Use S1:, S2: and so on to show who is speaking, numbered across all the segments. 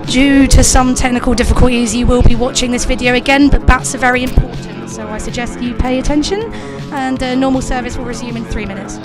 S1: Due to some technical difficulties, you will be watching this video again, but bats are very important, so I suggest you pay attention, and normal service will resume in 3 minutes.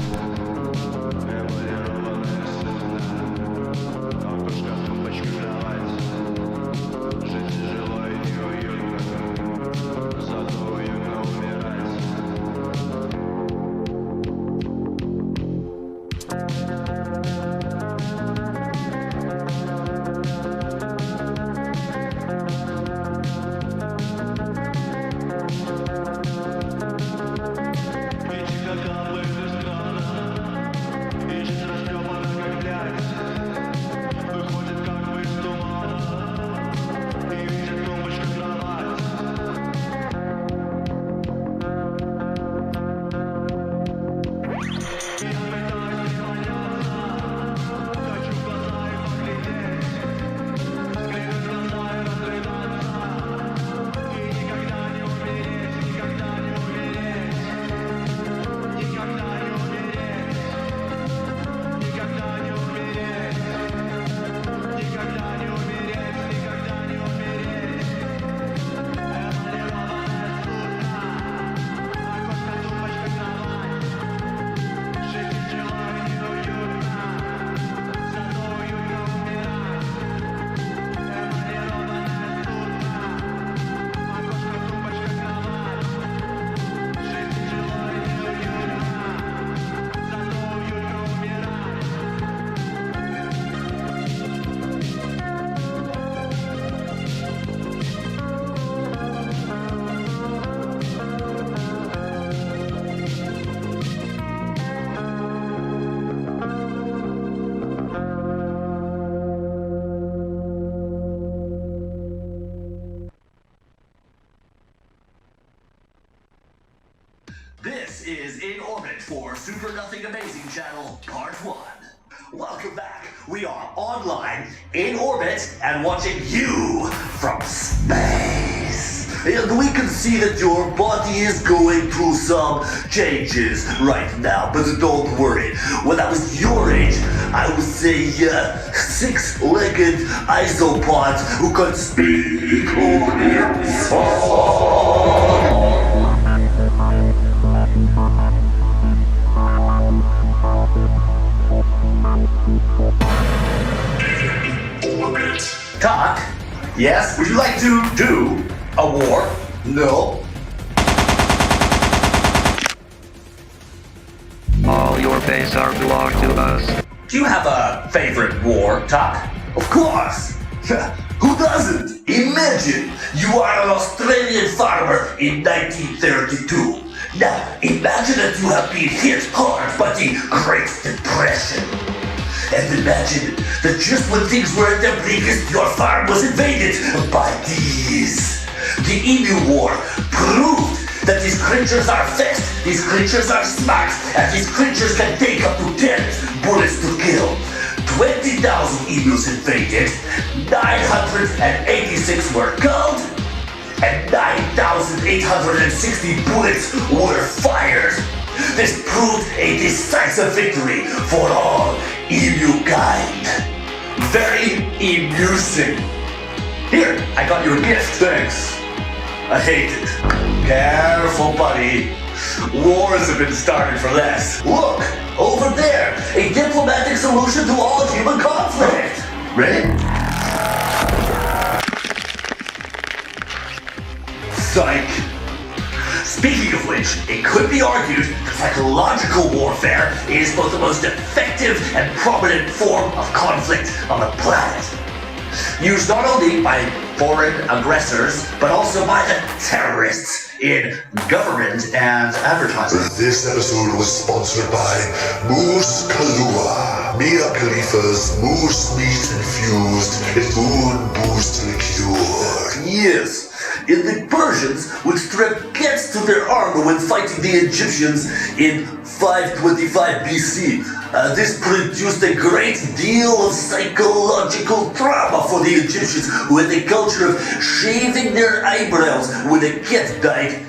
S2: This is In Orbit for Super Nothing Amazing Channel, Part 1. Welcome back. We are online, in orbit, and watching you from space. And we can see that your body is going through some changes right now, but don't worry. When I was your age, I would say six-legged isopod who could speak on its own. Talk? Yes? Would you like to do a war? No?
S3: All your base are belong to us.
S2: Do you have a favorite war, Talk? Of course! Who doesn't? Imagine you are an Australian farmer in 1932. Now, imagine that you have been hit hard by the Great Depression. And imagine that just when things were at their bleakest, your farm was invaded by these. The Emu War proved that these creatures are fast, these creatures are smart, and these creatures can take up to 10 bullets to kill. 20,000 emus invaded, 986 were killed, and 9,860 bullets were fired. This proved a decisive victory for all emu kind. Very amusing. Here, I got you a gift.
S4: Thanks.
S2: I hate it. Careful, buddy. Wars have been started for less. Look, over there, a diplomatic solution to all human conflict. Ready? Psych. Speaking of which, it could be argued that psychological warfare is both the most effective and prominent form of conflict on the planet. Used not only by foreign aggressors, but also by the terrorists in government and advertising.
S5: This episode was sponsored by Moose Kalua, Mia Khalifa's moose meat infused immune boost liqueur.
S2: Yes. In the Persians would strap cats to their armor when fighting the Egyptians in 525 BC. This produced a great deal of psychological trauma for the Egyptians, who had the culture of shaving their eyebrows when a cat died,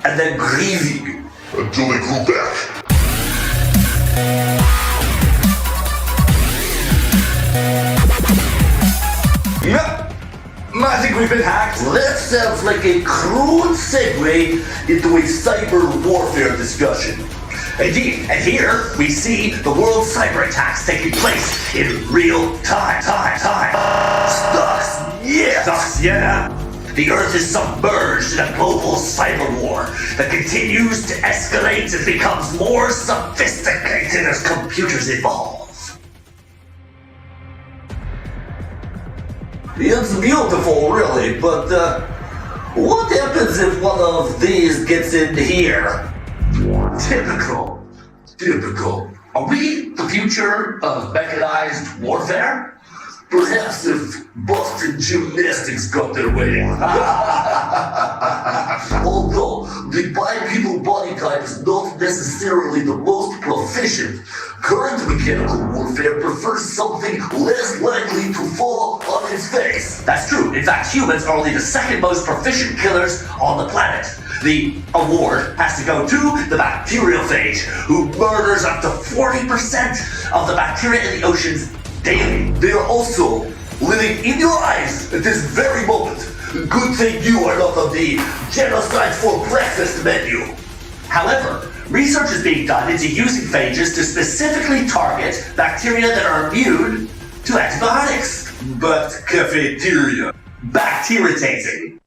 S2: and then grieving.
S5: Until they grew back.
S4: I think we've been hacked.
S2: That sounds like a crude segue into a cyber warfare discussion. Indeed, and here we see the world's cyber attacks taking place in real time. Stocks, yeah. The Earth is submerged in a global cyber war that continues to escalate and becomes more sophisticated as computers evolve. It's beautiful, really, but what happens if one of these gets in here? Typical. Are we the future of mechanized warfare? Perhaps if Boston Gymnastics got their way. Although the bipedal body type is not necessarily the most proficient, current mechanical warfare prefers something less likely to fall on its face. That's true. In fact, humans are only the second most proficient killers on the planet. The award has to go to the bacteriophage, who murders up to 40% of the bacteria in the oceans daily. They are also living in your eyes at this very moment. Good thing you are not on the genocide for breakfast menu. However, research is being done into using phages to specifically target bacteria that are immune to antibiotics.
S4: But cafeteria.
S2: Bacteritating.